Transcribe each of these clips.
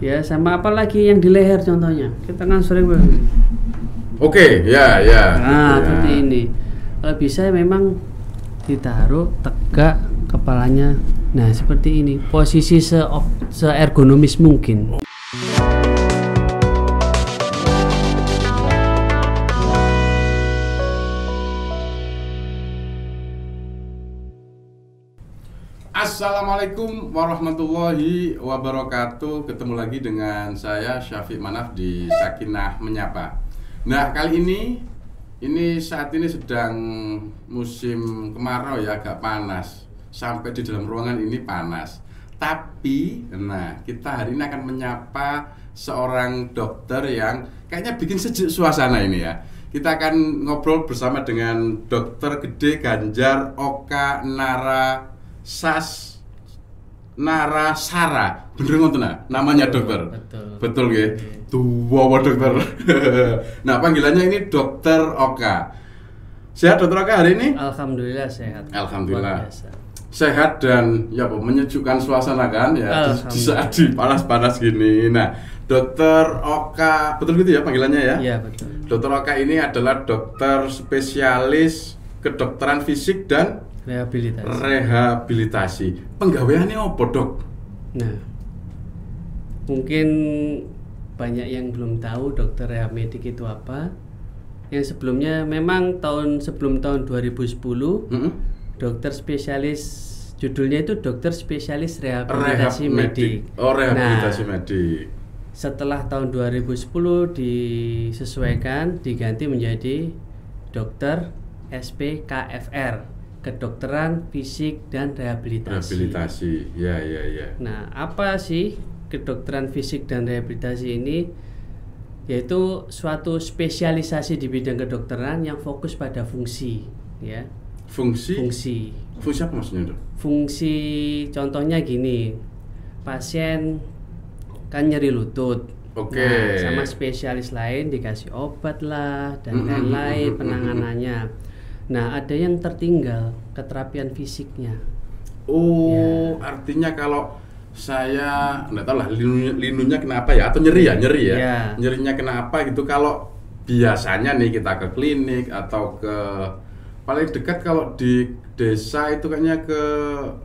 Ya, sama apa lagi yang di leher contohnya. Kita kan sering begini. Oke, ya. Nah, Ya. seperti ini. Kalau bisa memang ditaruh tegak kepalanya. Nah, seperti ini. Posisi se-ergonomis mungkin. Assalamualaikum warahmatullahi wabarakatuh. Ketemu lagi dengan saya Syafiq Manaf di Sakinah Menyapa. Nah, kali ini saat ini sedang musim kemarau ya, agak panas. Sampai di dalam ruangan ini panas. Tapi, nah, kita hari ini akan menyapa seorang dokter yang kayaknya bikin sejuk suasana ini ya. Kita akan ngobrol bersama dengan Dokter Gede Ganjar Oka Narasara, bener ngoten namanya dokter. Betul nggih. Tua dokter. Nah, panggilannya ini Dokter Oka. Sehat Dokter Oka hari ini? Alhamdulillah sehat. Alhamdulillah. Sehat dan ya menyejukkan suasana kan ya di saat di panas-panas gini. Nah, Dokter Oka, betul gitu ya panggilannya ya? Iya, betul. Dokter Oka ini adalah dokter spesialis kedokteran fisik dan rehabilitasi. Penggaweannya apa, Dok? Nah, mungkin banyak yang belum tahu dokter rehab medik itu apa. Yang sebelumnya memang sebelum tahun 2010, dokter spesialis, judulnya itu dokter spesialis rehabilitasi medik. Oh, rehabilitasi medik. Setelah tahun 2010 disesuaikan, diganti menjadi dokter SPKFR, kedokteran fisik dan rehabilitasi. Ya. Nah, apa sih kedokteran fisik dan rehabilitasi ini? Yaitu suatu spesialisasi di bidang kedokteran yang fokus pada fungsi, ya. Fungsi apa maksudnya, Dok? Fungsi contohnya gini. Pasien kan nyeri lutut. Oke. Nah, sama spesialis lain dikasih obat lah dan lain-lain penanganannya. Nah, ada yang tertinggal keterapian fisiknya. Oh, ya. Artinya kalau saya nggak tahu lah linunya kenapa ya, atau nyeri ya. Nyerinya kenapa gitu. Kalau biasanya nih kita ke klinik atau ke paling dekat kalau di desa itu kayaknya ke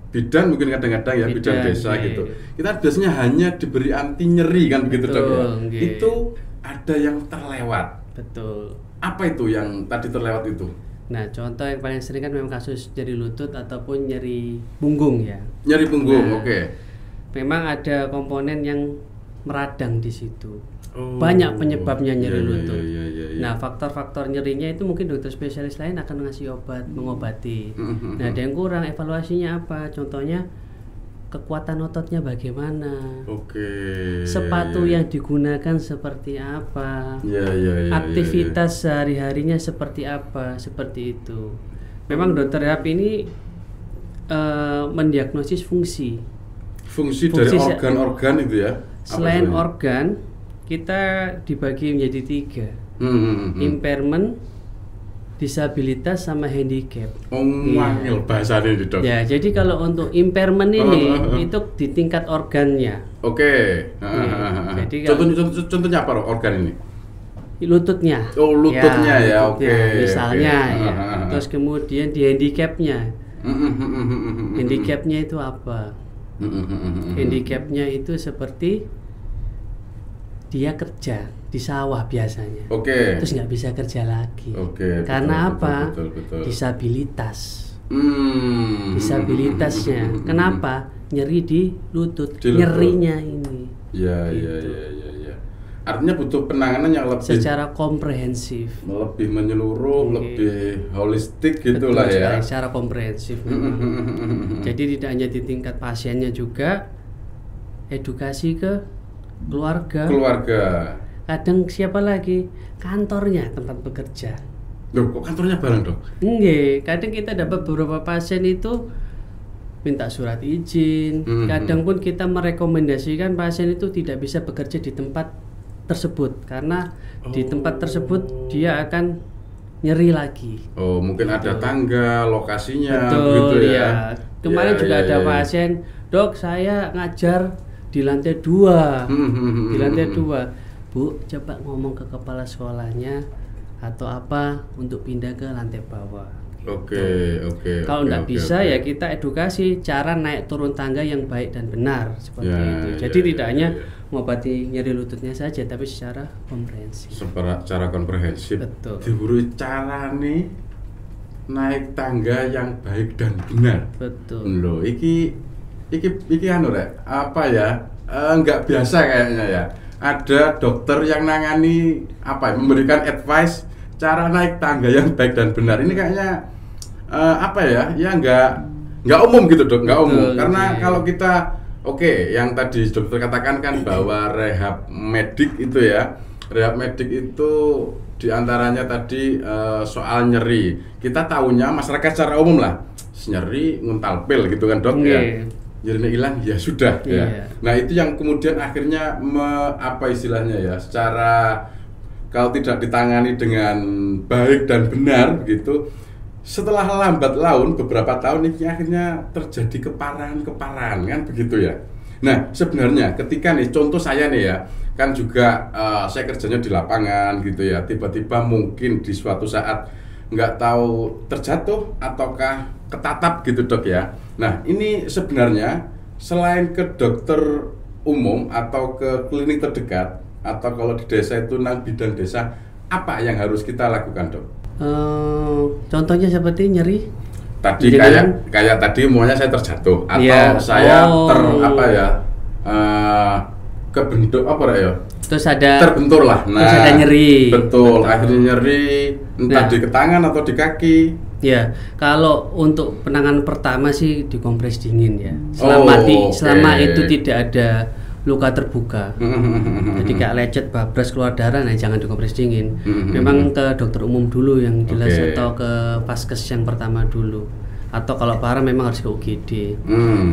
bidan mungkin kadang-kadang ya, bidan desa gitu. Kita biasanya hanya diberi anti nyeri kan begitu, Dok ya. Itu ada yang terlewat. Betul. Apa itu yang tadi terlewat itu? Nah, contoh yang paling sering kan memang kasus nyeri lutut ataupun nyeri punggung ya. Nyeri punggung, oke. Memang ada komponen yang meradang di situ. Banyak penyebabnya nyeri lutut. Nah, faktor-faktor nyerinya itu mungkin dokter spesialis lain akan ngasih obat, mengobati. Nah, ada yang kurang, evaluasinya apa? Contohnya kekuatan ototnya bagaimana? Sepatu yang digunakan seperti apa? Aktivitas sehari-harinya seperti apa? Seperti itu. Memang dokter rehab ini mendiagnosis fungsi dari organ-organ itu ya. Selain organ, kita dibagi menjadi 3. Impairment, disabilitas, sama handicap. Wangil bahasanya itu, Dok. Ya, jadi kalau untuk impairment ini itu di tingkat organnya. Jadi contohnya apa organ ini? Lututnya. Lututnya ya. Misalnya ya. Terus kemudian di handicapnya. Handicapnya itu apa? Handicapnya itu seperti dia kerja di sawah biasanya, terus nggak bisa kerja lagi, karena apa? Betul. Disabilitas. Disabilitasnya, kenapa? Nyeri di lutut, nyerinya ini. Ya. Artinya butuh penanganan yang lebih secara komprehensif, lebih menyeluruh, lebih holistik gitulah ya. Secara komprehensif. Jadi tidak hanya di tingkat pasiennya, juga edukasi ke keluarga. Kadang siapa lagi? Kantornya, tempat bekerja. Loh, kok kantornya bareng, Dok? Enggak, kadang kita dapat beberapa pasien itu minta surat izin. Kadang pun kita merekomendasikan pasien itu tidak bisa bekerja di tempat tersebut karena di tempat tersebut dia akan nyeri lagi. Mungkin ada tangga, lokasinya. Betul, gitu ya. Kemarin juga ada pasien, Dok, saya ngajar di lantai 2. Di lantai 2. Bu, coba ngomong ke kepala sekolahnya atau apa untuk pindah ke lantai bawah. Oke. Kalau nggak bisa ya kita edukasi cara naik turun tangga yang baik dan benar seperti itu. Jadi tidak hanya mengobati nyeri lututnya saja, tapi secara komprehensif. Secara komprehensif. Betul. Diburu cara nih naik tangga yang baik dan benar. Betul. Loh, iki anu rek, apa ya? Nggak biasa kayaknya ya. Ada dokter yang nangani memberikan advice cara naik tangga yang baik dan benar. Ini kayaknya ya nggak umum gitu dok, nggak umum. Karena kalau kita yang tadi dokter katakan kan bahwa rehab medik itu diantaranya tadi ya, nyeri. Kita tahunya masyarakat secara umum lah, nyeri nguntal pil gitu kan dok ya. Nyerinya hilang ya sudah ya. Nah itu yang kemudian akhirnya istilahnya ya, secara kalau tidak ditangani dengan baik dan benar gitu, setelah lambat laun beberapa tahun ini akhirnya terjadi keparahan kan begitu ya. Nah sebenarnya ketika nih contoh saya nih ya, kan juga saya kerjanya di lapangan gitu ya, tiba-tiba mungkin di suatu saat nggak tahu terjatuh ataukah ketatap gitu dok ya. Nah ini sebenarnya selain ke dokter umum atau ke klinik terdekat, atau kalau di desa itu bidan desa, apa yang harus kita lakukan dok? Contohnya seperti nyeri tadi kayak tadi semuanya saya terjatuh atau saya kebentuk terus ada terbentur lah, terus ada nyeri, betul. Akhirnya nyeri entah di tangan atau di kaki. Ya, kalau untuk penanganan pertama sih dikompres dingin ya, selama itu tidak ada luka terbuka. Jadi kayak lecet, babras, keluar darah, nah jangan dikompres dingin. Memang ke dokter umum dulu yang jelas, atau ke vaskes yang pertama dulu. Atau kalau parah memang harus ke UGD.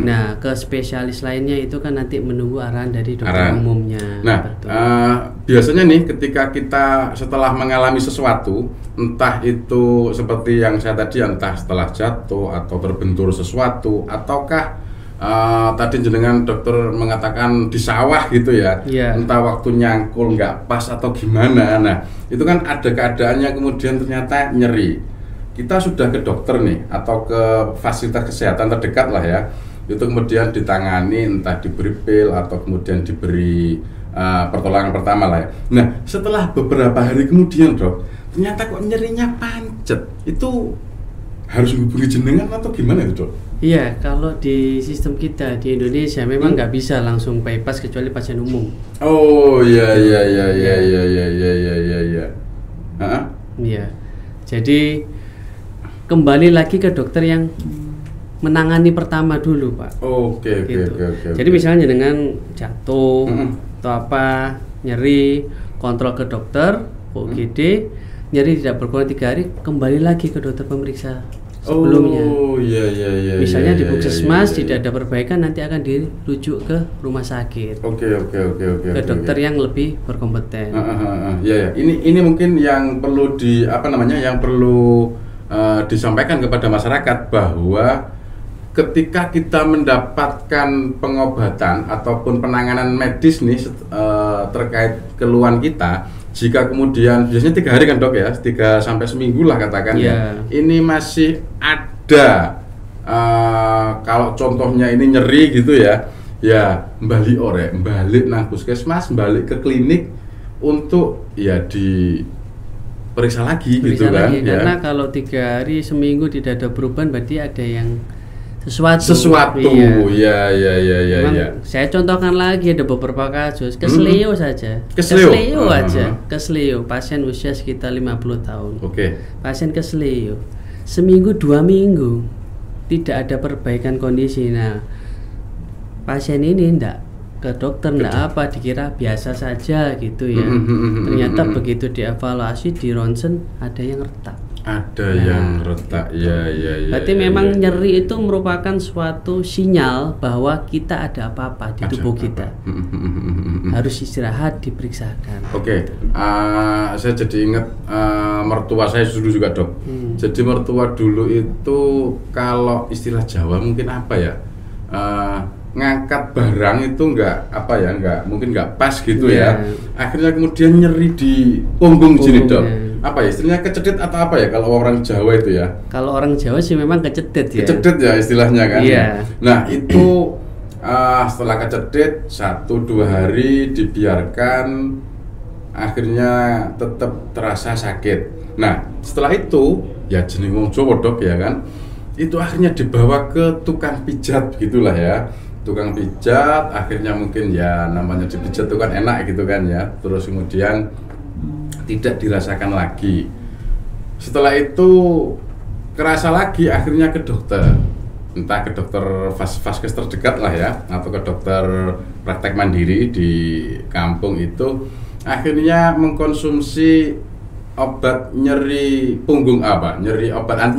Nah, ke spesialis lainnya itu kan nanti menunggu arahan dari dokter umumnya. Nah, biasanya nih ketika kita setelah mengalami sesuatu, entah itu seperti yang saya tadi, entah setelah jatuh atau terbentur sesuatu, ataukah tadi jenengan dokter mengatakan di sawah gitu ya, entah waktu nyangkul nggak pas atau gimana. Nah, itu kan ada keadaannya kemudian ternyata nyeri. Kita sudah ke dokter nih atau ke fasilitas kesehatan terdekat lah ya, itu kemudian ditangani, entah diberi pil atau kemudian diberi pertolongan pertama lah ya. Nah, setelah beberapa hari kemudian dok, ternyata kok nyerinya pancet, itu harus menghubungi jenengan atau gimana itu dok? Iya, kalau di sistem kita di Indonesia memang nggak bisa langsung bypass kecuali pasien umum. Oh iya. Iya. Jadi kembali lagi ke dokter yang menangani pertama dulu, Pak. Oke. Jadi misalnya dengan jatuh atau apa, nyeri, kontrol ke dokter, UGD, nyeri tidak berkurang 3 hari, kembali lagi ke dokter pemeriksa sebelumnya. Iya. Misalnya di Puskesmas tidak ada perbaikan, nanti akan dirujuk ke rumah sakit. Oke. Ke dokter yang lebih berkompeten. Iya. Ini mungkin yang perlu disampaikan kepada masyarakat bahwa ketika kita mendapatkan pengobatan ataupun penanganan medis nih terkait keluhan kita, jika kemudian biasanya 3 hari kan dok ya, 3 sampai seminggu lah katakan ya, ini masih ada kalau contohnya ini nyeri gitu ya balik nang puskesmas, balik ke klinik untuk periksa lagi gitu kan ya. Karena kalau 3 hari seminggu tidak ada perubahan berarti ada yang sesuatu. Iya. Saya contohkan lagi, ada beberapa kasus kesleo saja. Kesleo pasien usia sekitar 50 tahun. Pasien kesleo seminggu 2 minggu tidak ada perbaikan kondisi. Nah, pasien ini enggak ke dokter, dikira biasa saja gitu ya. Ternyata begitu dievaluasi di ronsen ada yang retak. Berarti memang nyeri itu merupakan suatu sinyal bahwa kita ada apa-apa di tubuh kita. Harus istirahat, diperiksakan. Saya jadi ingat mertua saya dulu juga dok. Jadi mertua dulu itu kalau istilah Jawa mungkin apa ya? ngangkat barang itu mungkin nggak pas gitu ya. Iya. Akhirnya kemudian nyeri di punggung sini, Dok. Punggungnya. Apa ya istilahnya, kecedit atau apa ya kalau orang Jawa itu ya? Kalau orang Jawa sih memang kecedet ya. Kecedit ya istilahnya kan. Iya. Nah, itu setelah kecedit 1-2 hari dibiarkan, akhirnya tetap terasa sakit. Nah, setelah itu ya jeneng wong Jawa, Dok, ya kan. Itu akhirnya dibawa ke tukang pijat gitulah ya. Tukang pijat, akhirnya mungkin ya namanya dipijat itu kan enak gitu kan ya. Terus kemudian tidak dirasakan lagi. Setelah itu kerasa lagi, akhirnya ke dokter. Entah ke dokter vaskes terdekat lah ya, atau ke dokter praktek mandiri di kampung itu. Akhirnya mengkonsumsi obat nyeri punggung obat anti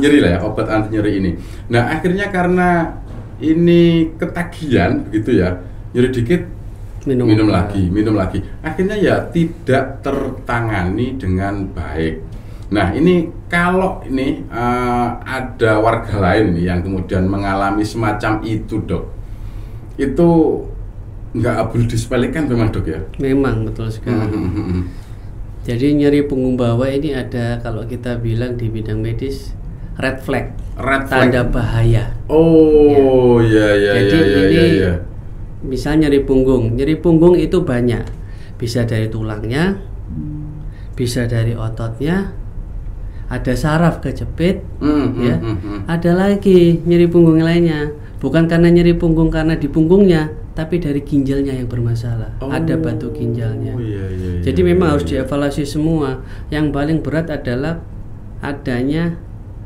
nyeri ini. Nah, akhirnya karena ini ketagihan begitu ya, nyeri dikit minum lagi. Akhirnya ya tidak tertangani dengan baik. Nah, ini kalau ini ada warga lain nih yang kemudian mengalami semacam itu, Dok, itu nggak boleh disepelekan memang, Dok ya? Memang betul sekali. Jadi nyeri punggung bawah ini ada, kalau kita bilang di bidang medis, red flag, tanda bahaya. Oh ya. Jadi ini misal nyeri punggung itu banyak, bisa dari tulangnya, bisa dari ototnya, ada saraf kejepit, ada lagi nyeri punggung lainnya, bukan karena nyeri punggung karena di punggungnya, tapi dari ginjalnya yang bermasalah, ada batu ginjalnya. Jadi memang harus dievaluasi semua. Yang paling berat adalah adanya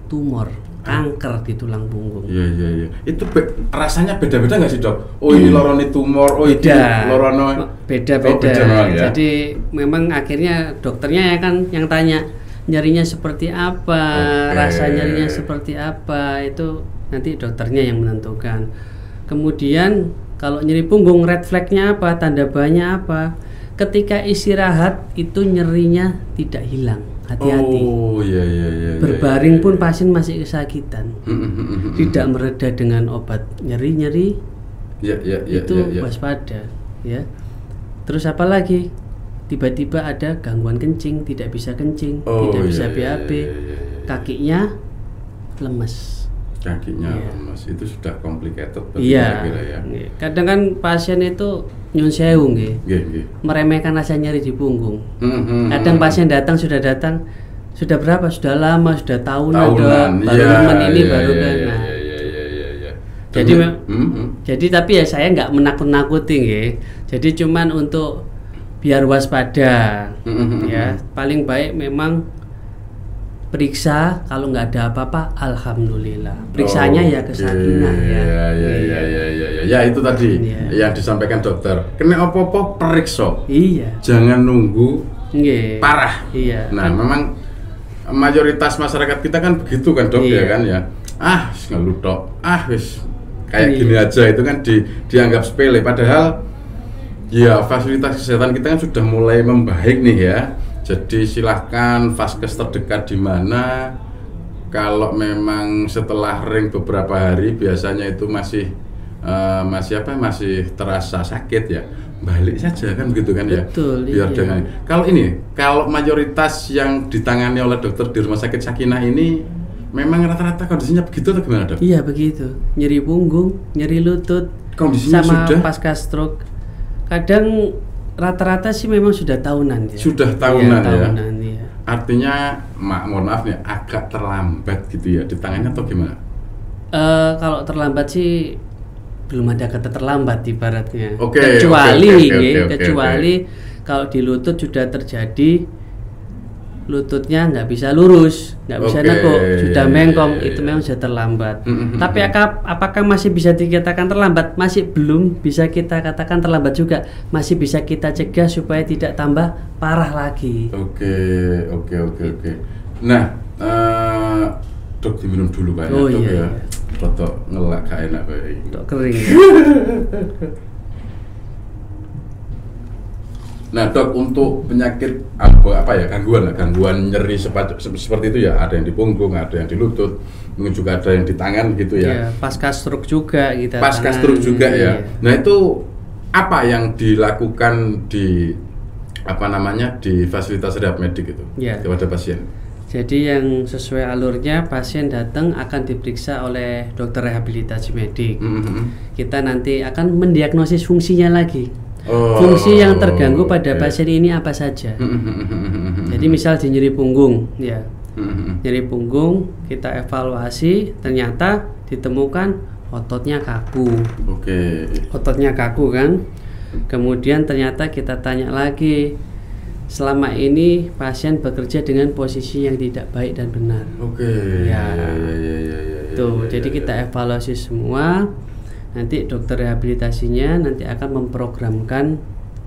tumor, kanker di tulang punggung. Iya. Itu rasanya beda-beda nggak sih, Dok? Oh, ini lorone tumor, oh ini lorono beda-beda. Ya? Jadi memang akhirnya dokternya ya kan yang tanya nyerinya seperti apa, rasa nyerinya seperti apa, itu nanti dokternya yang menentukan. Kemudian kalau nyeri punggung, red flag-nya apa, tanda bahayanya apa? Ketika istirahat itu nyerinya tidak hilang. Hati-hati. Oh iya. Berbaring pun pasien masih kesakitan. Tidak mereda dengan obat nyeri. Itu waspada, ya. Terus apa lagi? Tiba-tiba ada gangguan kencing, tidak bisa kencing, tidak bisa BAB, kakinya lemes. Lemes, itu sudah complicated. Iya. Kadang kan pasien itu nyun sewu nggih. Meremehkan rasa nyeri di punggung. Kadang pasien datang sudah berapa? Sudah lama, sudah tahunan baru teman ini baru kena. Jadi tapi ya saya nggak menakut-nakuti nggih. Jadi cuman untuk biar waspada, ya paling baik memang periksa. Kalau nggak ada apa-apa, alhamdulillah. Periksanya ya ke Sakinah ya. Ya itu tadi yang disampaikan dokter. Kena apa-apa periksa. Iya. Jangan nunggu parah. Iya. Nah, memang mayoritas masyarakat kita kan begitu kan, Dok, ya kan ya. Ngeluh tok. Wis kayak gini aja, itu kan dianggap sepele, padahal ya fasilitas kesehatan kita kan sudah mulai membaik nih ya. Jadi silahkan vaskes terdekat di mana. Kalau memang setelah ring beberapa hari biasanya itu masih terasa sakit ya, balik saja kan begitu kan. Betul, ya. Biar dengan kalau mayoritas yang ditangani oleh dokter di Rumah Sakit Sakinah ini memang rata-rata kondisinya begitu atau gimana, Dok? Iya begitu, nyeri punggung, nyeri lutut, kondisinya sama sudah pasca stroke. Kadang rata-rata sih memang sudah tahunan ya. Sudah tahunan, ya. Artinya, mohon maaf nih, agak terlambat gitu ya ditangani atau gimana? Kalau terlambat sih belum ada kata terlambat ibaratnya. Kecuali kalau di lutut sudah terjadi, lututnya nggak bisa lurus, nggak bisa nekuk, sudah mengkong, itu memang sudah terlambat. Tapi apakah masih bisa dikatakan terlambat? Masih belum bisa kita katakan terlambat juga, masih bisa kita cegah supaya tidak tambah parah lagi. Oke. Nah, Dok, diminum dulu banyak, Dok ya. Rotok ngelak gak enak kayak ini. Dok kering. Nah dok, untuk penyakit apa ya, gangguan nyeri seperti itu ya, ada yang di punggung, ada yang di lutut, mungkin juga ada yang di tangan gitu ya. Pasca stroke juga kita. Pasca stroke juga ya. Nah itu apa yang dilakukan di di fasilitas rehab medik itu kepada pasien? Jadi yang sesuai alurnya, pasien datang akan diperiksa oleh dokter rehabilitasi medik. Kita nanti akan mendiagnosis fungsinya lagi. Fungsi yang terganggu pada pasien ini apa saja. Jadi misal di nyeri punggung, ya, nyeri punggung kita evaluasi, ternyata ditemukan ototnya kaku. Ototnya kaku kan. Kemudian ternyata kita tanya lagi, selama ini pasien bekerja dengan posisi yang tidak baik dan benar. Jadi kita evaluasi semua. Nanti dokter rehabilitasinya nanti akan memprogramkan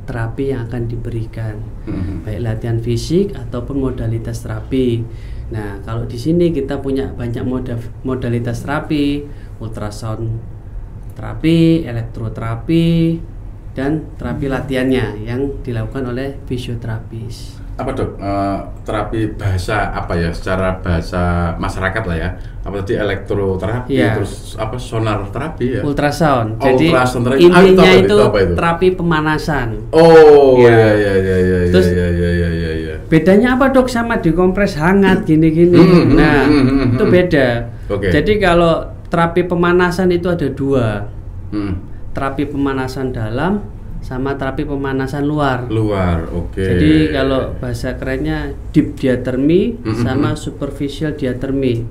terapi yang akan diberikan, baik latihan fisik ataupun modalitas terapi. Nah, kalau di sini kita punya banyak modalitas terapi, ultrasound terapi, elektroterapi, dan terapi latihannya yang dilakukan oleh fisioterapis. Apa dok, terapi bahasa apa ya, secara bahasa masyarakat lah ya, apa tadi elektroterapi, terus apa sonar terapi ya, ultrasound. Jadi intinya itu terapi pemanasan. Terus bedanya apa dok sama dikompres hangat gini-gini? Nah itu beda. Jadi kalau terapi pemanasan itu ada dua, terapi pemanasan dalam sama terapi pemanasan luar. Jadi kalau bahasa kerennya deep diathermy sama superficial diathermy.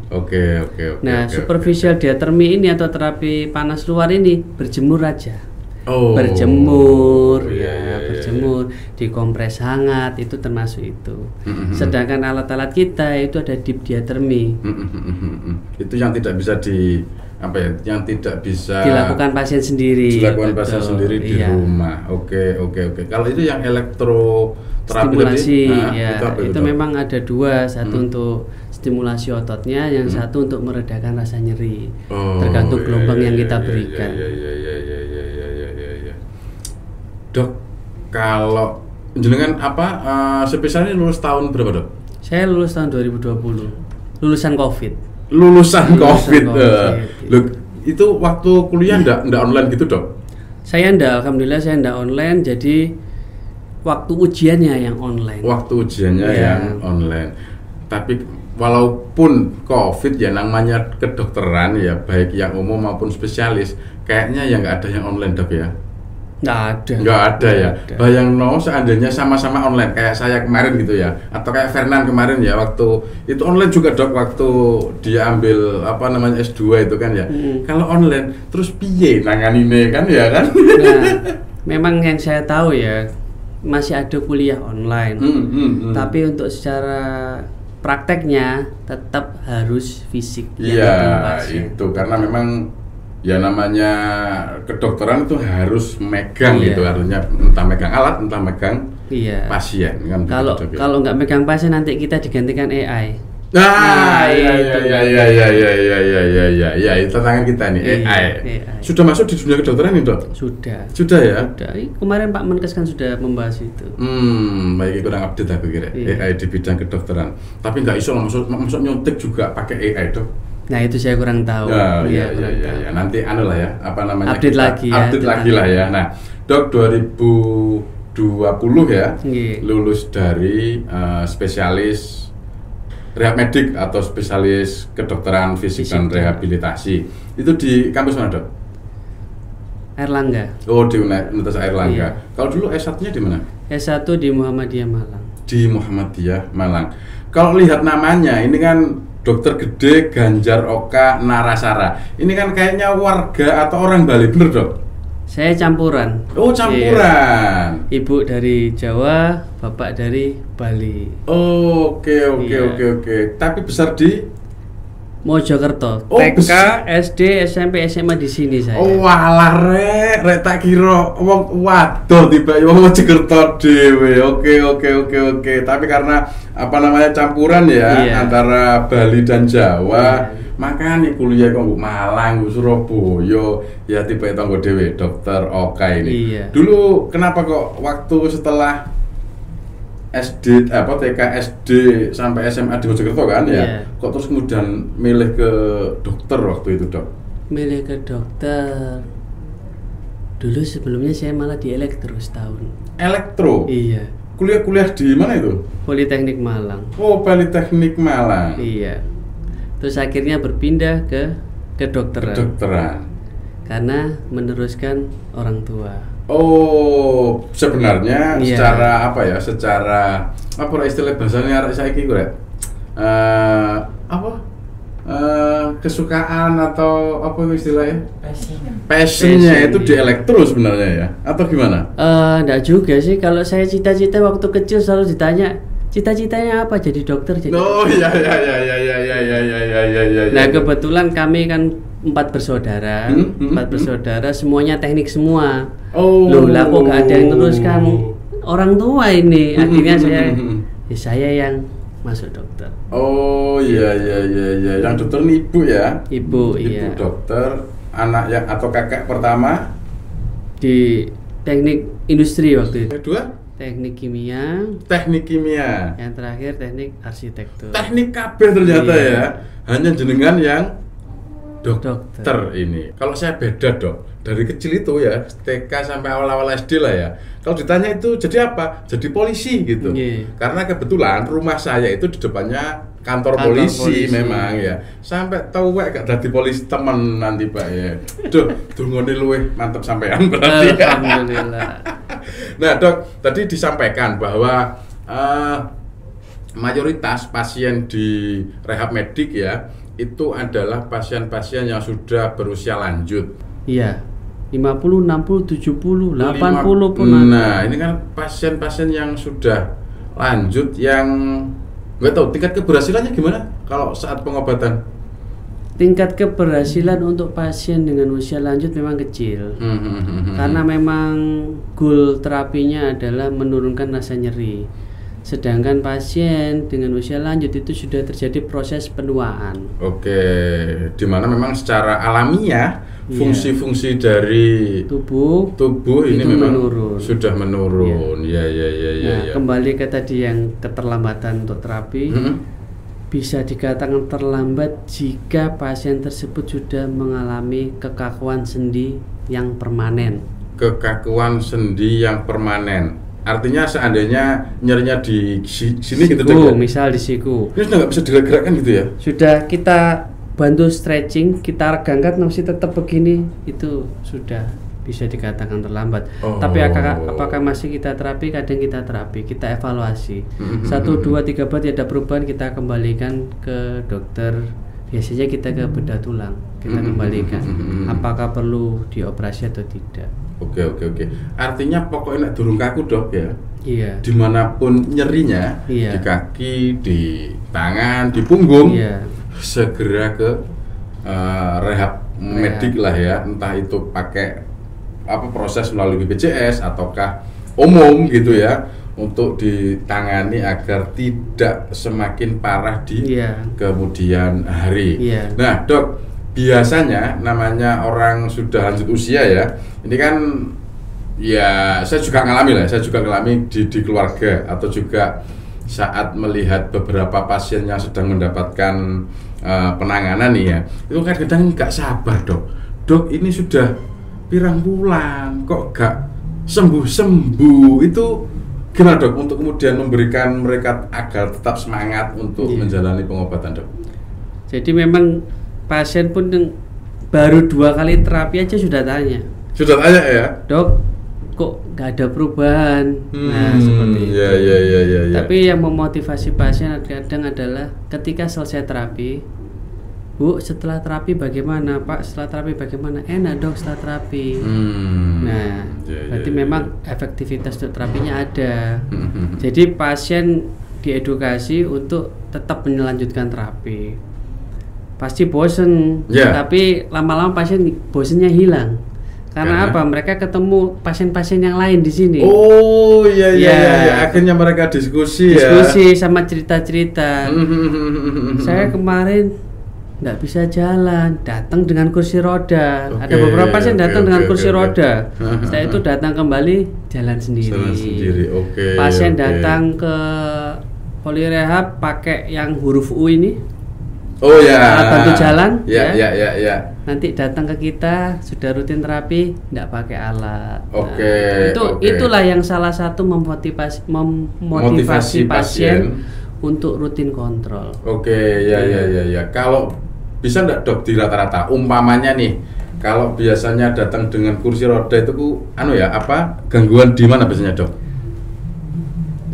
Nah, superficial diathermy ini atau terapi panas luar ini berjemur aja. Berjemur, berjemur, dikompres hangat, itu termasuk itu. Sedangkan alat-alat kita itu ada deep diathermy. Itu yang tidak bisa yang tidak bisa dilakukan pasien sendiri. Di rumah. Kalau itu yang elektroterapi stimulasi, itu memang ada dua, satu untuk stimulasi ototnya, yang satu untuk meredakan rasa nyeri. Tergantung gelombang yang kita berikan. Dok, kalau jenengan spesialnya lulus tahun berapa dok? Saya lulus tahun 2020, lulusan COVID. Loh, itu waktu kuliah ndak online gitu dok? Alhamdulillah saya ndak online, jadi waktu ujiannya yang online. Yang online. Tapi walaupun COVID ya, namanya kedokteran ya, baik yang umum maupun spesialis, kayaknya ya nggak ada yang online dok ya? Nggak ada ya. Bayang seandainya sama-sama online kayak saya kemarin gitu ya, atau kayak Fernan kemarin ya, waktu itu online juga dok, waktu dia ambil S2 itu kan ya. Kalau online terus piye nanganine kan ya kan? Nah, memang yang saya tahu ya masih ada kuliah online. Tapi untuk secara prakteknya tetap harus fisik. Iya, itu karena memang ya namanya kedokteran itu harus megang gitu, artinya entah megang alat, entah megang pasien kan. Kalau nggak megang pasien nanti kita digantikan AI. Itu tantangan kita nih, AI. Sudah masuk di dunia kedokteran ini dok? Sudah ya? Kemarin Pak Menkes kan sudah membahas itu. Baik, kurang update aku kira. AI di bidang kedokteran. Tapi nggak iso masuk nyontek juga pakai AI dok. Nah itu saya kurang tahu. Nanti lah ya, update lagi lah ya. Nah dok, 2020 ya, lulus dari spesialis rehab medik atau spesialis kedokteran fisik dan rehabilitasi. Itu di kampus mana dok? Airlangga. Di Universitas Airlangga. Kalau dulu S1-nya di mana? S1 di Muhammadiyah Malang. Di Muhammadiyah Malang. Kalau lihat namanya ini kan Dokter Gede Ganjar Oka Narasara. Ini kan kayaknya warga atau orang Bali, bener dok? Saya campuran. Campuran. Ibu dari Jawa, bapak dari Bali. Oke. Tapi besar di Mojokerto. TK, SD, SMP, SMA di sini saya. Walah rek tak kira wong waduh tiba wong Mojokerto dhewe. Oke. Tapi karena campuran ya antara Bali dan Jawa, makanya kuliah kok Malang, Surabaya, ya tiba tanggo dhewe Dokter Oka ini. Dulu kenapa kok waktu setelah SD TK SD sampai SMA di Mojokerto kan ya. Kok terus kemudian milih ke dokter waktu itu, Dok? Milih ke dokter. Dulu sebelumnya saya malah di elektro setahun. Elektro? Iya. Kuliah di mana itu? Politeknik Malang. Oh, Politeknik Malang. Iya. Terus akhirnya berpindah ke kedokteran. Kedokteran. Karena meneruskan orang tua. Oh, sebenarnya secara apa ya? Secara apa istilah bahasanya arek saiki ku rek? Kesukaan atau apa istilahnya? Passionnya itu di elektro sebenarnya ya? Atau gimana? Enggak juga sih. Kalau saya cita-cita waktu kecil selalu ditanya, cita-citanya apa? Jadi dokter jadi. Oh iya. Nah, kebetulan kami kan 4 bersaudara. 4 bersaudara semuanya teknik semua. Loh, lah kok gak ada yang teruskan orang tua ini. Akhirnya saya yang masuk dokter. Oh iya. Yang dokter ini ibu ya? Ibu iya. Ibu dokter, anak yang atau kakak pertama di teknik industri waktu itu. Kedua? Teknik kimia. Teknik kimia. Yang terakhir teknik arsitektur. Teknik kabeh ternyata ya. Hanya jenengan yang dokter ini. Kalau saya beda, Dok. Dari kecil itu ya, TK sampai awal-awal SD lah ya. Kalau ditanya itu jadi apa? Jadi polisi gitu. Karena kebetulan rumah saya itu di depannya kantor polisi memang ya. Sampai tahu gak dadi polisi temen nanti Pak ya. Duh, dungone luwih mantep sampean berarti. Alhamdulillah. Nah, Dok, tadi disampaikan bahwa mayoritas pasien di rehab medik ya itu adalah pasien-pasien yang sudah berusia lanjut. Iya. 50, 60, 70, 80 pun ada. Nah, ini kan pasien-pasien yang sudah lanjut yang nggak tahu tingkat keberhasilannya gimana kalau saat pengobatan? Tingkat keberhasilan untuk pasien dengan usia lanjut memang kecil. Karena memang goal terapinya adalah menurunkan rasa nyeri. Sedangkan pasien dengan usia lanjut itu sudah terjadi proses penuaan. Oke, dimana memang secara alamiah fungsi-fungsi dari tubuh ini memang sudah menurun. Ya. Kembali ke tadi yang keterlambatan untuk terapi, bisa dikatakan terlambat jika pasien tersebut sudah mengalami kekakuan sendi yang permanen. Kekakuan sendi yang permanen. Artinya seandainya nyerinya di sini gitu Dok. Misal di siku. Ini sudah nggak bisa digerakkan gitu ya? Sudah kita bantu stretching, kita regangkan masih tetap begini, itu sudah bisa dikatakan terlambat. Tapi apakah masih kita terapi? Kadang kita terapi, kita evaluasi. 1, 2, 3 berarti ada perubahan, kita kembalikan ke dokter. Biasanya kita ke bedah tulang, kita kembalikan. Apakah perlu dioperasi atau tidak? Oke. Artinya pokoknya nek durung kaku Dok ya. Iya. Dimanapun nyerinya, di kaki, di tangan, di punggung, segera ke rehab medik lah ya. Entah itu pakai proses melalui BPJS ataukah umum gitu ya, untuk ditangani agar tidak semakin parah di kemudian hari. Nah, Dok, biasanya namanya orang sudah lanjut usia ya, ini kan ya saya juga ngalami di keluarga atau juga saat melihat beberapa pasien yang sedang mendapatkan penanganan nih ya, itu kan kadang nggak sabar dok ini sudah pirang bulan kok nggak sembuh itu gimana Dok untuk kemudian memberikan mereka agar tetap semangat untuk menjalani pengobatan Dok? Jadi memang pasien pun baru 2 kali terapi aja sudah tanya ya? Dok, kok nggak ada perubahan? Nah seperti itu. Ya. Tapi yang memotivasi pasien kadang adalah ketika selesai terapi, Bu, setelah terapi bagaimana? Pak, setelah terapi bagaimana? Enak Dok setelah terapi. Nah, berarti memang efektivitas untuk terapinya ada. Jadi pasien diedukasi untuk tetap melanjutkan terapi. Pasti bosen, tapi lama-lama pasien bosennya hilang. Karena apa? Mereka ketemu pasien-pasien yang lain di sini. Oh iya. Akhirnya mereka diskusi sama cerita-cerita. Saya kemarin nggak bisa jalan, datang dengan kursi roda. Ada beberapa pasien datang dengan kursi roda. Setelah itu datang kembali jalan sendiri. Pasien datang ke polirehab pakai yang huruf U ini. Oh ya. Alat bantu jalan. Ya. Nanti datang ke kita sudah rutin terapi, nggak pakai alat. Itulah yang salah satu memotivasi pasien untuk rutin kontrol. Ya. Kalau bisa nggak dok di rata-rata, umpamanya nih, kalau biasanya datang dengan kursi roda itu, gangguan di mana biasanya dok?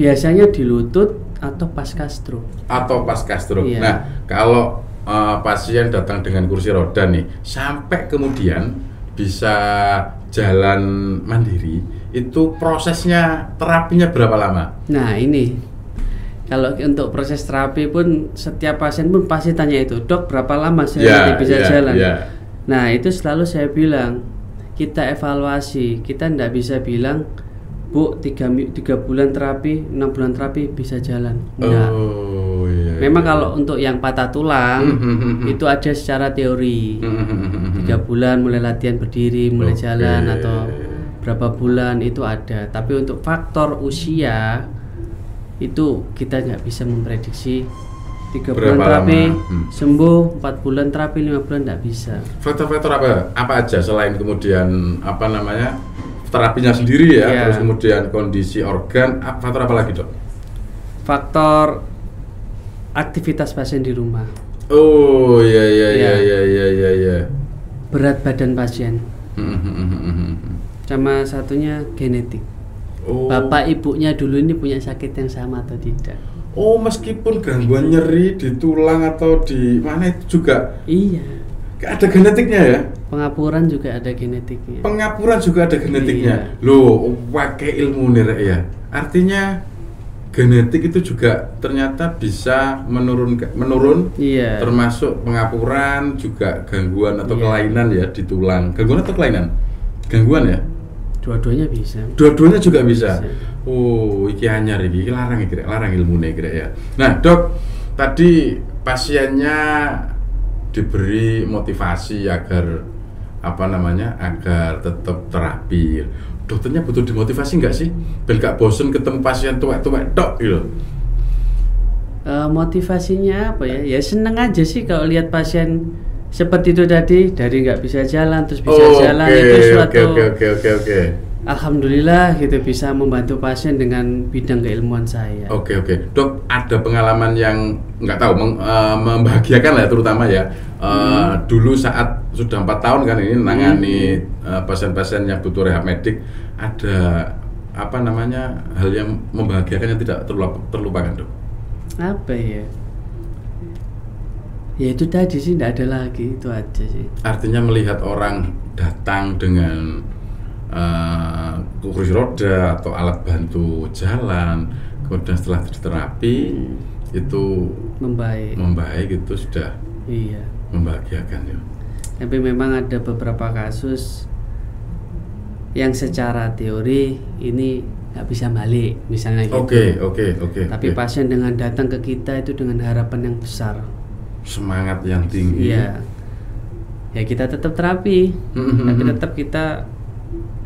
Biasanya di lutut atau pasca stroke. Iya. Nah, kalau pasien datang dengan kursi roda nih, sampai kemudian bisa jalan mandiri, itu prosesnya terapinya berapa lama? Nah ini. Kalau untuk proses terapi pun setiap pasien pun pasti tanya itu, dok berapa lama saya bisa jalan? Nah itu selalu saya bilang, kita evaluasi, kita tidak bisa bilang, Bu 3 bulan terapi, 6 bulan terapi bisa jalan. Enggak. Memang kalau untuk yang patah tulang itu ada secara teori, 3 bulan mulai latihan berdiri, mulai jalan atau berapa bulan itu ada. Tapi untuk faktor usia itu kita nggak bisa memprediksi 3 bulan terapi sembuh, 4 bulan terapi, 5 bulan nggak bisa. Faktor-faktor apa aja selain kemudian terapinya sendiri ya, terus kemudian kondisi organ, faktor apa lagi dok? Faktor aktivitas pasien di rumah. Oh iya. Berat badan pasien. Sama satunya genetik. Bapak ibunya dulu ini punya sakit yang sama atau tidak? Oh, meskipun gangguan nyeri di tulang atau di mana itu juga? Iya. Ada genetiknya ya? Pengapuran juga ada genetiknya. Iya. Loh, pakai ilmu nih ya. Artinya genetik itu juga ternyata bisa menurun. Iya. Termasuk pengapuran juga gangguan atau kelainan ya di tulang. Gangguan atau kelainan? Gangguan ya? Dua-duanya bisa. Dua-duanya juga bisa. Oh, iki anyar iki, larang ilmune kira ya. Nah, Dok, tadi pasiennya diberi motivasi agar agar tetap terapi. Dokternya butuh dimotivasi nggak sih? Ben gak bosen ketemu pasien tuwek-tuwek tok gitu. Motivasinya apa ya? Ya seneng aja sih kalau lihat pasien seperti itu tadi, dari nggak bisa jalan terus bisa jalan, itu suatu alhamdulillah gitu, bisa membantu pasien dengan bidang keilmuan saya. Oke. Dok, ada pengalaman yang nggak tahu membahagiakan lah terutama ya. Dulu saat sudah 4 tahun kan ini menangani pasien-pasien yang butuh rehab medik, ada hal yang membahagiakan yang tidak terlupakan dok? Apa ya? Ya itu tadi sih, tidak ada lagi, itu aja sih. Artinya melihat orang datang dengan kursi roda atau alat bantu jalan, kemudian setelah terapi itu membaik itu sudah membahagiakan ya. Tapi memang ada beberapa kasus yang secara teori ini nggak bisa balik, misalnya gitu. Oke. Tapi pasien dengan datang ke kita itu dengan harapan yang besar, semangat yang tinggi. Iya. Ya kita tetap terapi, tapi tetap kita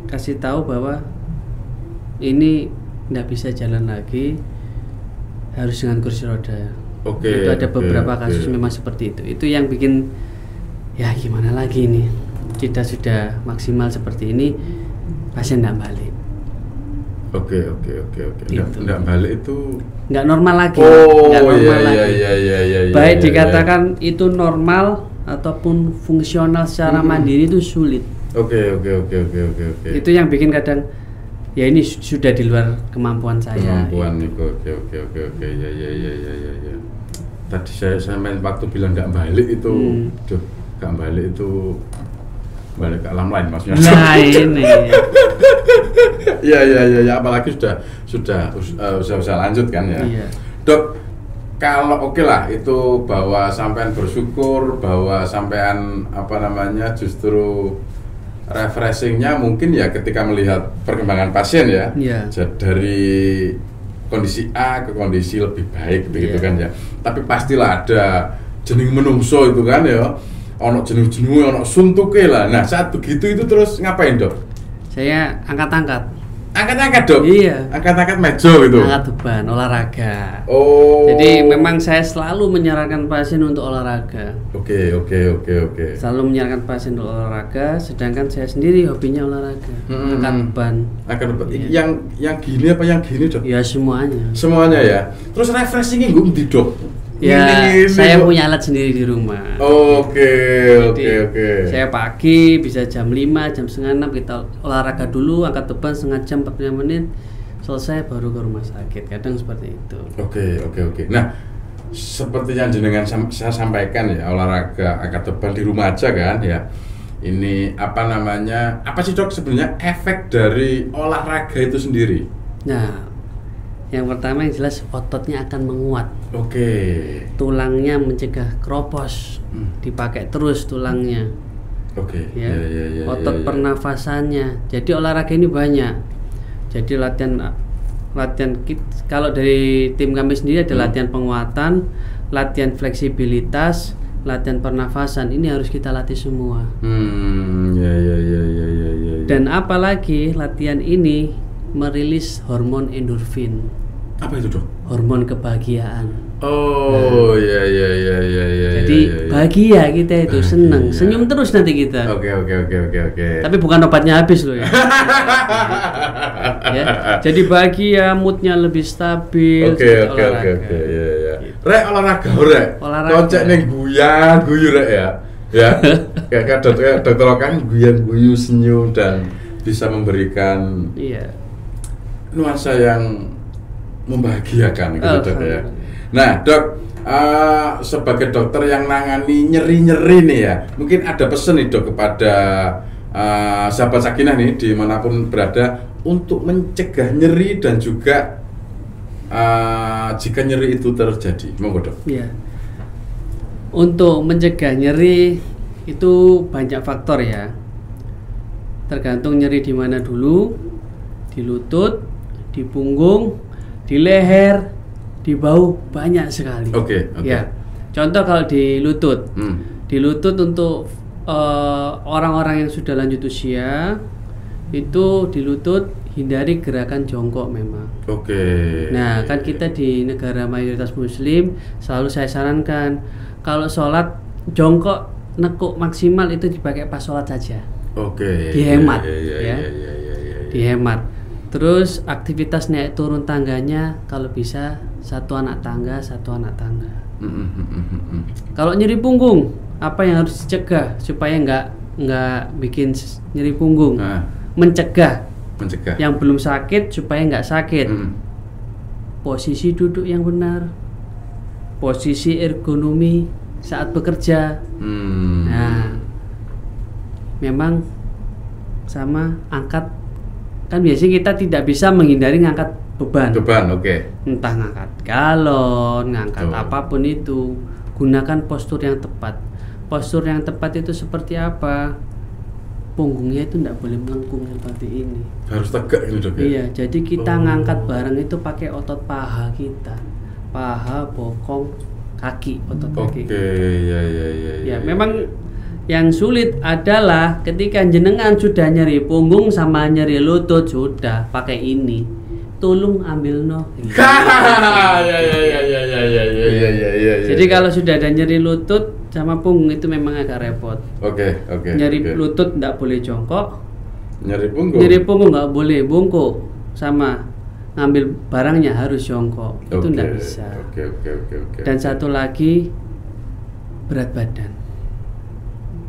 kasih tahu bahwa ini nggak bisa jalan lagi, harus dengan kursi roda. Itu ada beberapa kasus memang seperti itu. Itu yang bikin ya gimana lagi nih, kita sudah maksimal seperti ini, pasien nggak balik. Oke. Nggak balik itu nggak normal lagi. Iya. Baik dikatakan itu normal ataupun fungsional secara mandiri itu sulit. Oke. Itu yang bikin kadang ya ini sudah di luar kemampuan saya. Oke. Ya. Tadi saya main waktu bilang nggak balik itu, nggak balik itu balik ke alam lain maksudnya. Nah ini. Ya. Apalagi sudah lanjut kan ya. Iya. Dok, kalau lah itu bahwa sampean bersyukur bahwa sampean justru refreshingnya mungkin ya ketika melihat perkembangan pasien ya. Dari kondisi A ke kondisi lebih baik begitu kan ya. Tapi pastilah ada jeneng menungso itu kan ya. Ono jenuh-jenuh, ono suntuke lah. Nah, saat begitu itu terus ngapain, Dok? Saya angkat-angkat. Angkat-angkat, Dok? Iya. Angkat-angkat meja gitu? Angkat beban, olahraga. Oh. Jadi memang saya selalu menyarankan pasien untuk olahraga. Oke. Selalu menyarankan pasien untuk olahraga, sedangkan saya sendiri hobinya olahraga. Angkat beban. Angkat beban. Iya. Yang gini apa yang gini, Dok? Ya semuanya. Semuanya ya. Terus refreshingnya gue ndi, Dok? Ya, saya punya alat sendiri di rumah. Oke. Saya pagi bisa jam 5, jam setengah 6 kita olahraga dulu, angkat beban setengah jam 45 menit, selesai baru ke rumah sakit. Kadang seperti itu. Oke. Nah, seperti yang jenengan saya sampaikan ya, olahraga angkat beban di rumah aja kan ya. Ini apa namanya? Apa sih, Dok, sebenarnya efek dari olahraga itu sendiri? Nah, yang pertama yang jelas ototnya akan menguat. Oke. Tulangnya mencegah kropos. Dipakai terus tulangnya. Oke. Ya. Otot pernafasannya. Jadi olahraga ini banyak. Jadi latihan kalau dari tim kami sendiri ada latihan penguatan, latihan fleksibilitas, latihan pernafasan. Ini harus kita latih semua. Dan apalagi latihan ini merilis hormon endorfin. Apa itu, Dok? Hormon kebahagiaan. Oh, ya. Jadi bahagia kita itu, senang, senyum terus nanti kita. Oke. Tapi bukan obatnya habis loh ya. Ya. Jadi bahagia, moodnya lebih stabil. Oke. Ya. Rek olahraga. Kocek ning guyu rek ya. Ya. Kayak dokter kan guyu senyum dan bisa memberikan nuansa yang membahagiakan gitu, Dok ya. Nah, Dok, sebagai dokter yang nangani nyeri-nyeri nih ya, mungkin ada pesan nih, Dok, kepada sahabat Sakinah nih dimanapun berada untuk mencegah nyeri dan juga jika nyeri itu terjadi. Monggo, Dok. Iya. Untuk mencegah nyeri itu banyak faktor ya. Tergantung nyeri di mana dulu, di lutut, di punggung, di leher, di bahu, banyak sekali. Oke. Ya. Contoh kalau di lutut. Di lutut untuk orang-orang yang sudah lanjut usia itu di lutut hindari gerakan jongkok memang. Oke. Nah, kan kita di negara mayoritas muslim selalu saya sarankan kalau sholat jongkok nekuk maksimal itu dipakai pas sholat saja. Oke. Dihemat ya. Dihemat. Terus aktivitas naik turun tangganya kalau bisa satu anak tangga. Kalau nyeri punggung, apa yang harus dicegah supaya nggak bikin nyeri punggung? Mencegah. Yang belum sakit supaya nggak sakit. Posisi duduk yang benar, posisi ergonomi saat bekerja. Nah, memang sama angkat. Kan biasanya kita tidak bisa menghindari ngangkat beban. Oke. Entah ngangkat galon, ngangkat apapun itu, gunakan postur yang tepat. Postur yang tepat itu seperti apa? Punggungnya itu tidak boleh melengkung seperti ini. Harus tegak gitu, Dok. Iya, jadi kita ngangkat barang itu pakai otot paha kita. Paha, bokong, kaki, otot kaki. Oke, ya. Memang yang sulit adalah ketika jenengan sudah nyeri punggung sama nyeri lutut, sudah pakai ini. Tolong ambil no. Jadi kalau sudah ada nyeri lutut sama punggung itu memang agak repot. Oke. Nyeri lutut enggak boleh jongkok. Nyeri punggung enggak boleh bungkuk, sama ngambil barangnya harus jongkok. Itu enggak bisa. Oke. Dan satu lagi berat badan.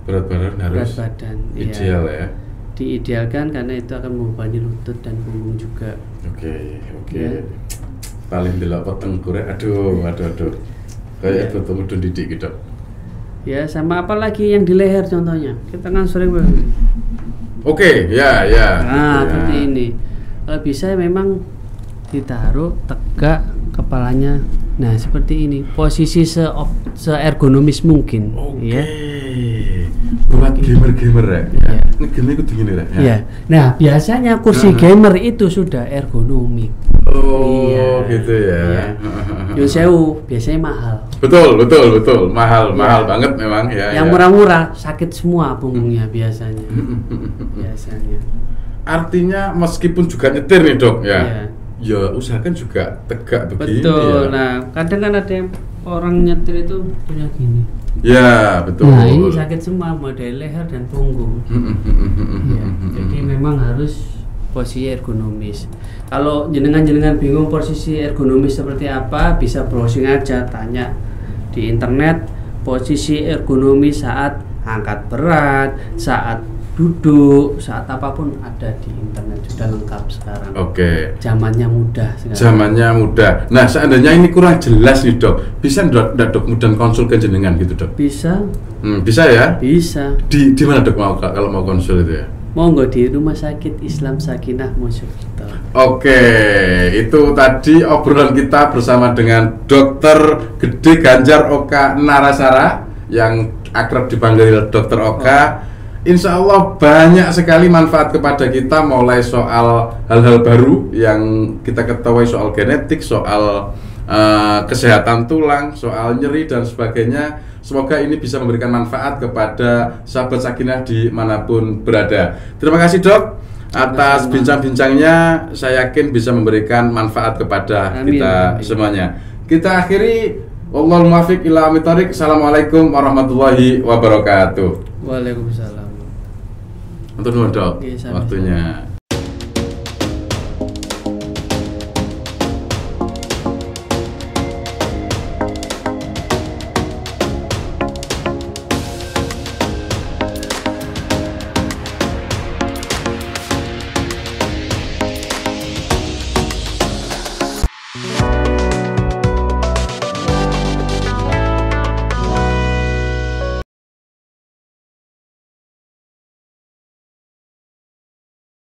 Berat badan ideal ya. Diidealkan karena itu akan membebani lutut dan punggung juga. Oke. Ya. Paling delok peteng kurek. Aduh. Kayak betul mudun didik gitu. Ya, sama apa lagi yang di leher contohnya. Kita kan sering Oke, ya. Nah, seperti ini. Kalau bisa memang ditaruh tegak kepalanya. Nah, seperti ini. Posisi se-ergonomis mungkin. Oke. Buat gamer ya. Ngegame itu dingin ya. Iya. Nah, biasanya kursi gamer itu sudah ergonomik. Gitu ya. Nyun sewu biasanya mahal. Betul, mahal banget memang ya. Yang murah-murah sakit semua punggungnya biasanya. Biasanya. Artinya meskipun juga nyetir nih dok ya, ya usahakan juga tegak begini. Betul. Ya. Nah kadang kan ada yang orang nyetir itu punya gini. Ya betul. Nah ini sakit semua model leher dan punggung. Ya, jadi memang harus posisi ergonomis. Kalau jenengan bingung posisi ergonomis seperti apa, bisa browsing aja, tanya di internet posisi ergonomis saat angkat berat, saat duduk, saat apapun ada di internet, sudah lengkap sekarang. Oke. Zamannya mudah sekarang. Zamannya mudah. Nah, seandainya ini kurang jelas nih dok, bisa dok kemudian konsul ke jenengan gitu dok? Bisa. Bisa ya? Bisa. Di mana dok kalau mau konsul itu ya? Monggo di Rumah Sakit Islam Sakinah Mojokerto. Oke, itu tadi obrolan kita bersama dengan Dr. Gede Ganjar Oka Narasara yang akrab dipanggil Dr. Oka. Insya Allah banyak sekali manfaat kepada kita, mulai soal hal-hal baru yang kita ketahui, soal genetik, soal kesehatan tulang, soal nyeri dan sebagainya. Semoga ini bisa memberikan manfaat kepada sahabat Sakinah dimanapun berada. Terima kasih dok atas bincang-bincangnya. Saya yakin bisa memberikan manfaat kepada kita semuanya. Kita akhiri. Wallahul muwaffiq ila aqwamit thoriq. Assalamualaikum warahmatullahi wabarakatuh. Waalaikumsalam. Untuk dok waktunya.